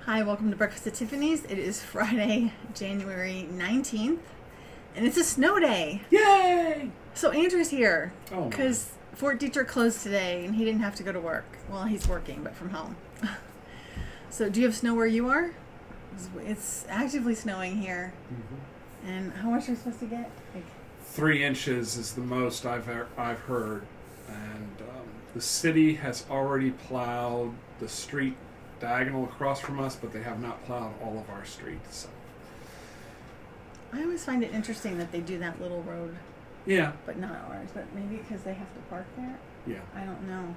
Hi, welcome to Breakfast at Tiffany's. It is Friday, January 19th, and it's a snow day. Yay! So Andrew's here Oh, because Fort Detrick closed today, and he didn't have to go to work. Well, he's working, but from home. So do you have snow where you are? It's actively snowing here. Mm-hmm. And how much are we supposed to get? 3 inches is the most I've heard, and the city has already plowed the street diagonal across from us, but they have not plowed all of our streets. So. I always find it interesting that they do that little road. Yeah. But not ours. But maybe because they have to park there? Yeah. I don't know.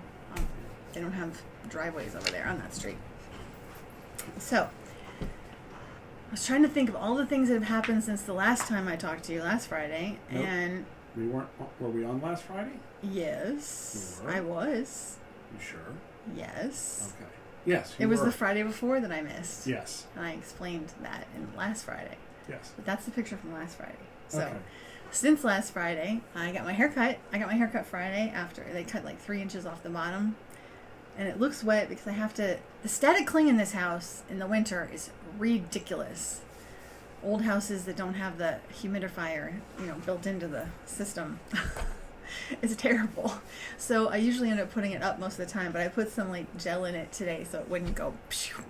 They don't have driveways over there on that street. So, I was trying to think of all the things that have happened since the last time I talked to you last Friday. Nope. And Were we on last Friday? yes, You were? I was. You sure? Yes. Okay. Yes, you It was were. the Friday before that I missed. Yes. And I explained that in last Friday. Yes. But that's the picture from last Friday. So, Okay. since last Friday, I got my hair cut. I got my hair cut Friday after they cut like 3 inches off the bottom. And it looks wet because I have to... The static cling in this house in the winter is ridiculous. Old houses that don't have the humidifier, built into the system. It's terrible. So I usually end up putting it up most of the time, but I put some like gel in it today so it wouldn't go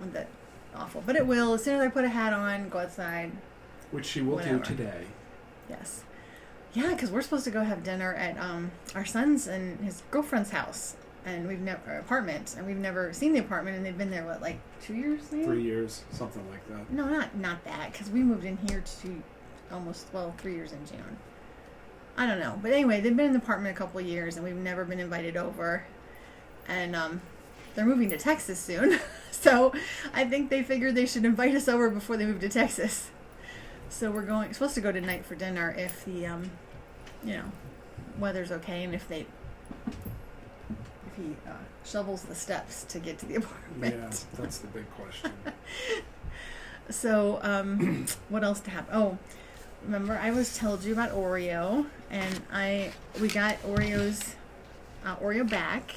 with the awful. But it will as soon as I put a hat on, go outside. Which she will do today. Yes. Yeah, because we're supposed to go have dinner at our son's and his girlfriend's house, and we've never seen the apartment, and they've been there like 2 years now? 3 years, something like that. No, not that, because we moved in here to almost 3 years in June. I don't know, but anyway, they've been in the apartment a couple of years, and we've never been invited over, and they're moving to Texas soon, so I think they figured they should invite us over before they move to Texas. So we're supposed to go tonight for dinner if the weather's okay, and if he shovels the steps to get to the apartment. Yeah, that's the big question. So, what else to happen? Oh, remember I told you about Oreo, and we got Oreo back.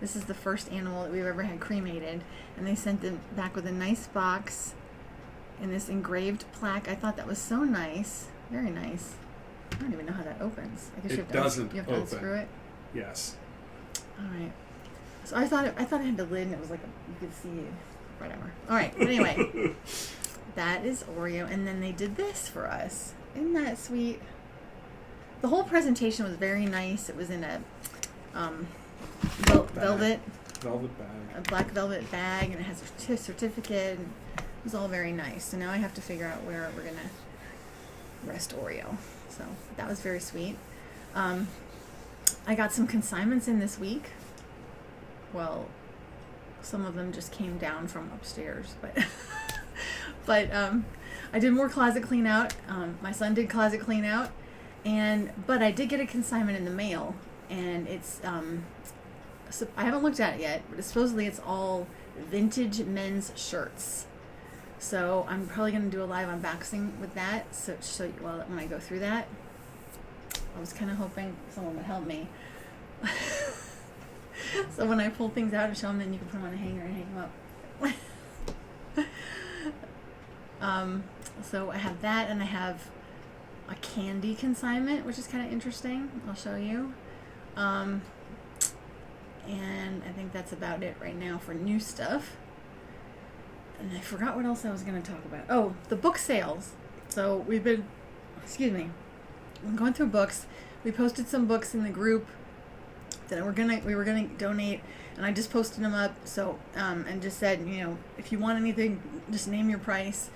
This is the first animal that we've ever had cremated, and they sent them back with a nice box in this engraved plaque. I thought that was so nice, very nice. I don't even know how that opens. I guess It doesn't you have to open. unscrew it. Yes. All right. So I thought it had the lid, and it was like you could see whatever. All right. But anyway, that is Oreo, and then they did this for us. Isn't that sweet? The whole presentation was very nice. It was in a velvet bag. A black velvet bag, and it has a certificate. And it was all very nice. So now I have to figure out where we're gonna rest Oreo. So that was very sweet. I got some consignments in this week. Well, some of them just came down from upstairs, but I did more closet clean out. My son did closet clean out, but I did get a consignment in the mail, and it's so I haven't looked at it yet, but supposedly it's all vintage men's shirts. So I'm probably going to do a live unboxing with that. So when I go through that, I was kind of hoping someone would help me. So when I pull things out and show them, then you can put them on a hanger and hang them up. So I have that, and I have a candy consignment, which is kind of interesting. I'll show you. And I think that's about it right now for new stuff. And I forgot what else I was going to talk about. Oh, the book sales. So I'm going through books. We posted some books in the group that we were gonna donate, and I just posted them up. So and just said, if you want anything, just name your price.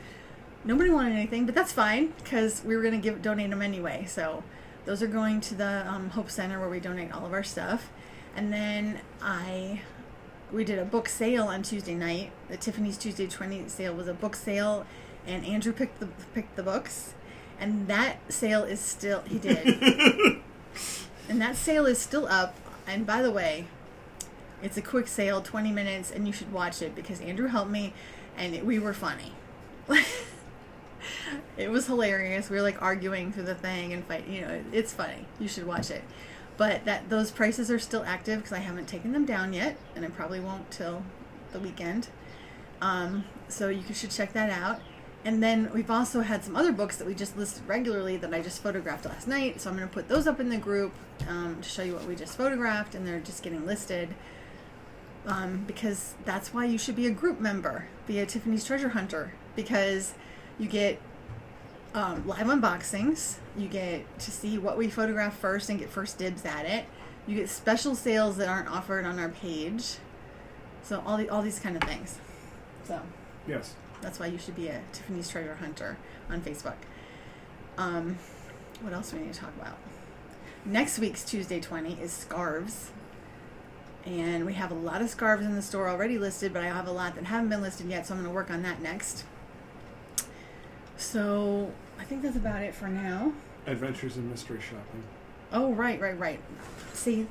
Nobody wanted anything, but that's fine because we were gonna donate them anyway. So those are going to the Hope Center where we donate all of our stuff. And then we did a book sale on Tuesday night. The Tiffany's Tuesday 20 sale was a book sale, and Andrew picked the books, and that sale is still and that sale is still up. And by the way, it's a quick sale, 20 minutes, and you should watch it because Andrew helped me, and we were funny. It was hilarious. We were like arguing through the thing and fight. It's funny. You should watch it. But those prices are still active because I haven't taken them down yet, and I probably won't till the weekend. So you should check that out. And then we've also had some other books that we just listed regularly that I just photographed last night. So I'm going to put those up in the group to show you what we just photographed, and they're just getting listed. Because that's why you should be a group member, be a Tiffany's Treasure Hunter, because you get live unboxings, you get to see what we photograph first and get first dibs at it. You get special sales that aren't offered on our page. So all these kind of things. So yes, that's why you should be a Tiffany's Treasure Hunter on Facebook. What else do we need to talk about? Next week's Tuesday 20 is scarves. And we have a lot of scarves in the store already listed, but I have a lot that haven't been listed yet, so I'm going to work on that next. So I think that's about it for now. Adventures in mystery shopping. Oh, right. See,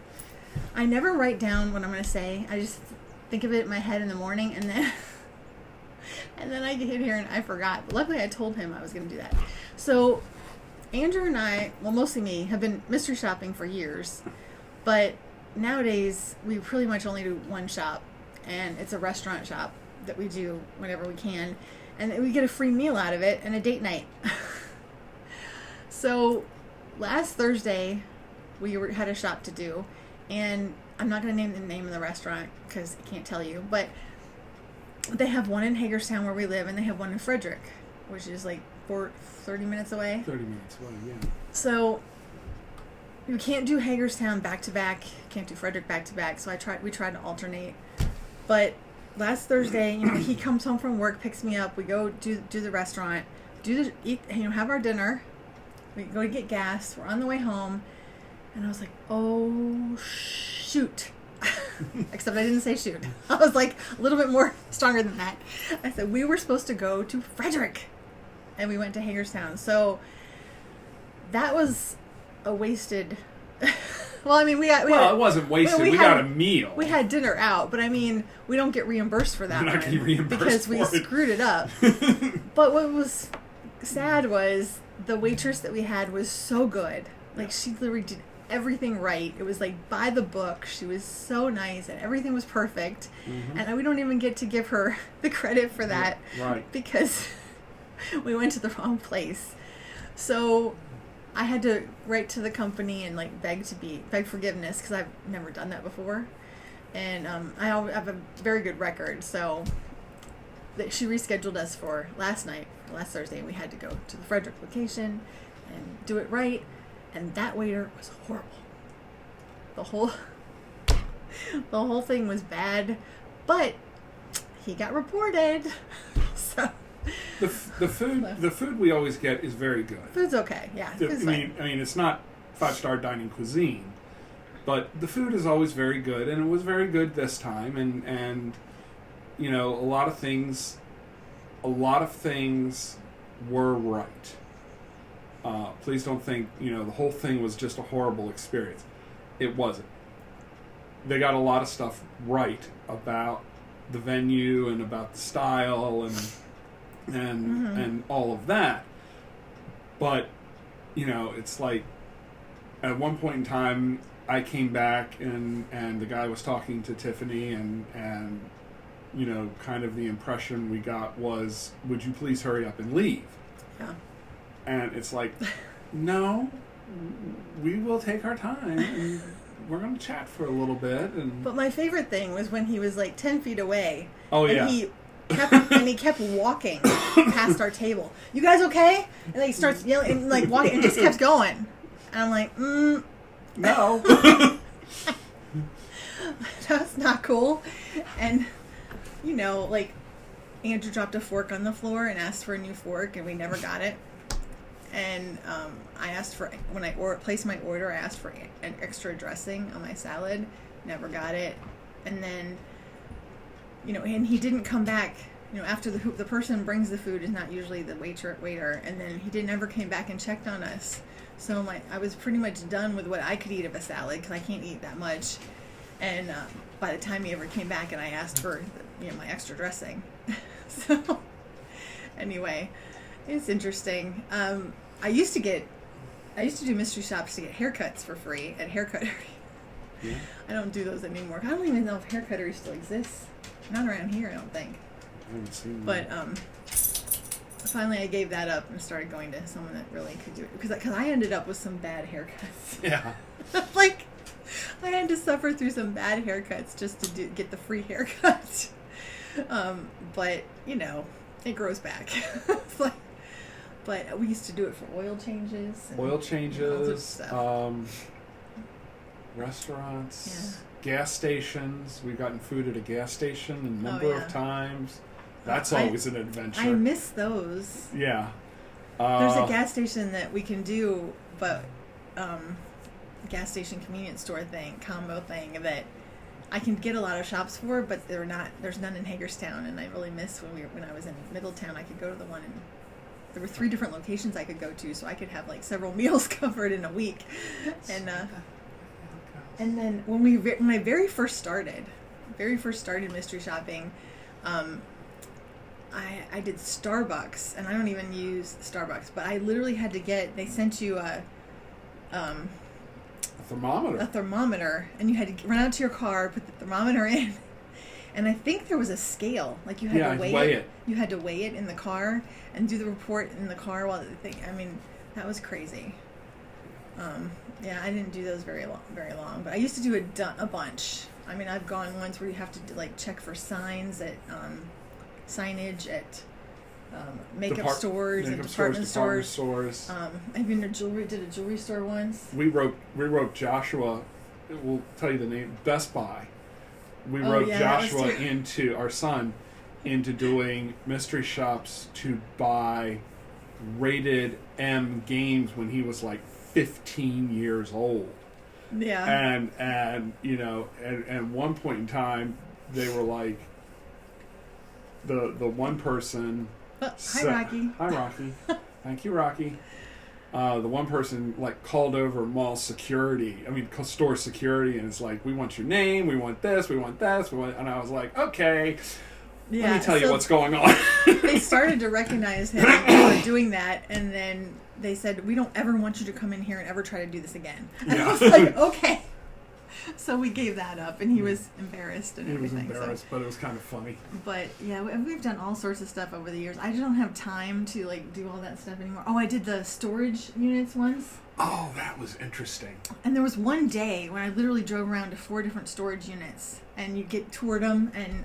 I never write down what I'm going to say. I just think of it in my head in the morning, and then I get here and I forgot. But luckily I told him I was going to do that. So Andrew and I, well, mostly me, have been mystery shopping for years, but nowadays we pretty much only do one shop, and it's a restaurant shop that we do whenever we can, and we get a free meal out of it and a date night. So last Thursday we had a shop to do, and I'm not going to name the name of the restaurant because I can't tell you, but they have one in Hagerstown where we live, and they have one in Frederick, which is like 30 minutes away. 30 minutes away, yeah. So you can't do Hagerstown back to back, can't do Frederick back to back. So we tried to alternate. But last Thursday, he comes home from work, picks me up. We go do the restaurant, have our dinner. We go to get gas. We're on the way home, and I was like, oh shoot. Except I didn't say shoot. I was like a little bit more stronger than that. I said we were supposed to go to Frederick, and we went to Hagerstown. So that was a wasted. Well, I mean, it wasn't wasted. We got a meal. We had dinner out, but I mean, we don't get reimbursed for that. We're not getting reimbursed because for we screwed it up. But what was sad was the waitress that we had was so good. Like, she literally did everything right. It was like by the book. She was so nice, and everything was perfect. Mm-hmm. And we don't even get to give her the credit for that, right? Because we went to the wrong place. So I had to write to the company and like beg forgiveness, because I've never done that before, and I have a very good record. So she rescheduled us for last Thursday, and we had to go to the Frederick location and do it right. And that waiter was horrible. The whole thing was bad, but he got reported. So the food we always get is very good. Food's okay, yeah. I mean, it's not 5-star dining cuisine, but the food is always very good, and it was very good this time. And a lot of things were right. Please don't think, the whole thing was just a horrible experience. It wasn't. They got a lot of stuff right about the venue and about the style and all of that. But, it's like at one point in time I came back and the guy was talking to Tiffany and kind of the impression we got was, would you please hurry up and leave? Yeah. And it's like, no, we will take our time, and we're going to chat for a little bit. But my favorite thing was when he was like 10 feet away. Oh, and yeah. He kept walking past our table. You guys okay? And then he starts yelling and like walking and just kept going. And I'm like, no. That's not cool. And, like, Andrew dropped a fork on the floor and asked for a new fork, and we never got it. And I asked for, when I placed my order, I asked for an extra dressing on my salad. Never got it. And then, and he didn't come back. After the person brings the food is not usually the waiter. And then he never came back and checked on us. So I was pretty much done with what I could eat of a salad, because I can't eat that much. And by the time he ever came back and I asked for, my extra dressing. So anyway, it's interesting. I used to do mystery shops to get haircuts for free at Hair Cuttery. Yeah. I don't do those anymore. I don't even know if Hair Cuttery still exists. Not around here, I don't think. I haven't seen But that. finally I gave that up and started going to someone that really could do it. Because I ended up with some bad haircuts. Yeah. Like, I had to suffer through some bad haircuts just to get the free haircut. But, you know, it grows back. It's like, but we used to do it for oil changes. And Oil all sorts of changes, stuff. restaurants, gas stations. We've gotten food at a gas station a number of times. That's always an adventure. I miss those. Yeah. There's a gas station that we can do, but gas station convenience store combo thing that I can get a lot of shops for, but there's none in Hagerstown, and I really miss when I was in Middletown. I could go to the one, and there were 3 different locations I could go to, so I could have like several meals covered in a week. And then when I very first started mystery shopping, I did Starbucks, and I don't even use Starbucks, but I literally had to they sent you a thermometer, and you had to run out to your car, put the thermometer in, and I think there was a scale, like you had to weigh it. You had to weigh it in the car and do the report in the car while the thing. I mean, that was crazy. I didn't do those very long, but I used to do a bunch. I mean, I've gone ones where you have to like check for signage at makeup stores and department stores. I've been did a jewelry store once. We wrote Joshua. We'll tell you the name. Best Buy. We wrote Joshua into our son into doing mystery shops to buy rated M games when he was like 15 years old. Yeah. And you know, at one point in time, they were like the one person. Hi, Rocky. Hi, Rocky. Thank you, Rocky. The one person like called over mall security. I mean, store security, and it's like, we want your name, we want this, we want this, and I was like, okay. Yeah, let me tell you what's going on. They started to recognize him for doing that, and then they said, we don't ever want you to come in here and ever try to do this again. And I was like, okay. So we gave that up, and he was embarrassed and everything. He was embarrassed, but it was kind of funny. But yeah, we've done all sorts of stuff over the years. I just don't have time to like do all that stuff anymore. Oh, I did the storage units once. Oh, that was interesting. And there was one day when I literally drove around to 4 different storage units, and you toured them, and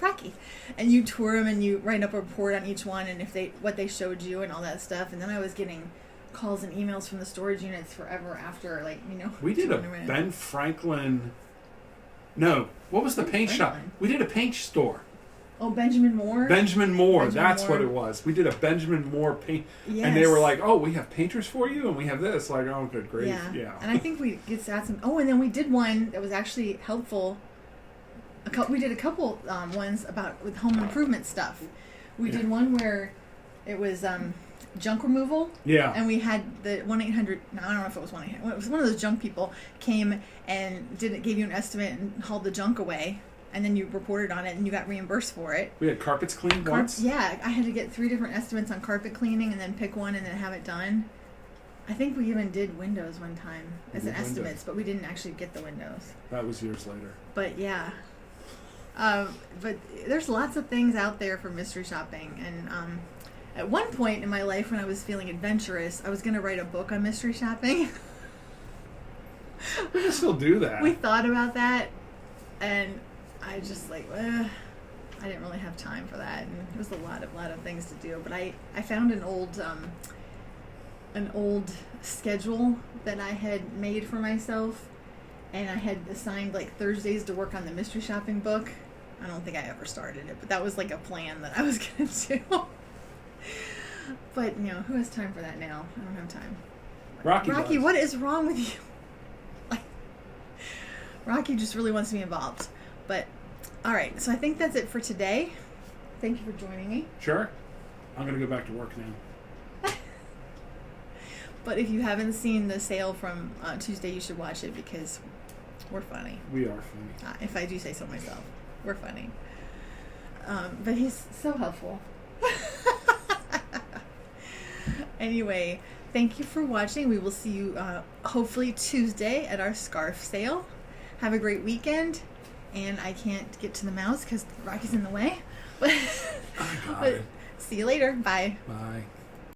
Rocky, and you tour them, and you write up a report on each one, and what they showed you and all that stuff. And then I was getting calls and emails from the storage units forever after, like, you know. We did a Ben Franklin. No, what was the paint shop? We did a paint store. Oh, Benjamin Moore. That's what it was. We did a Benjamin Moore paint, and they were like, "Oh, we have painters for you, and we have this." Like, oh, good grief, yeah. And I think we get some. Oh, and then we did one that was actually helpful. We did a couple ones with home improvement stuff. We did one where it was junk removal. Yeah. And we had the 1-800. No, I don't know if it was 1-800. It was one of those junk people came and gave you an estimate and hauled the junk away, and then you reported on it and you got reimbursed for it. We had carpets cleaned once. Yeah, I had to get 3 different estimates on carpet cleaning and then pick one and then have it done. I think we even did windows one time as an estimates, but we didn't actually get the windows. That was years later. But yeah. But there's lots of things out there for mystery shopping, and at one point in my life when I was feeling adventurous, I was going to write a book on mystery shopping. We can still do that. We thought about that, and I just I didn't really have time for that, and it was a lot of things to do. But I found an old schedule that I had made for myself, and I had assigned like Thursdays to work on the mystery shopping book. I don't think I ever started it, but that was like a plan that I was going to do. But, you know, who has time for that now? I don't have time. Rocky, what is wrong with you? Rocky just really wants to be involved. But, all right, so I think that's it for today. Thank you for joining me. Sure. I'm going to go back to work now. But if you haven't seen the sale from Tuesday, you should watch it because we're funny. We are funny. If I do say so myself. We're funny. But he's so helpful. Anyway, thank you for watching. We will see you hopefully Tuesday at our scarf sale. Have a great weekend, and I can't get to the mouse because Rocky's in the way. But, I got but it. see you later. Bye. Bye.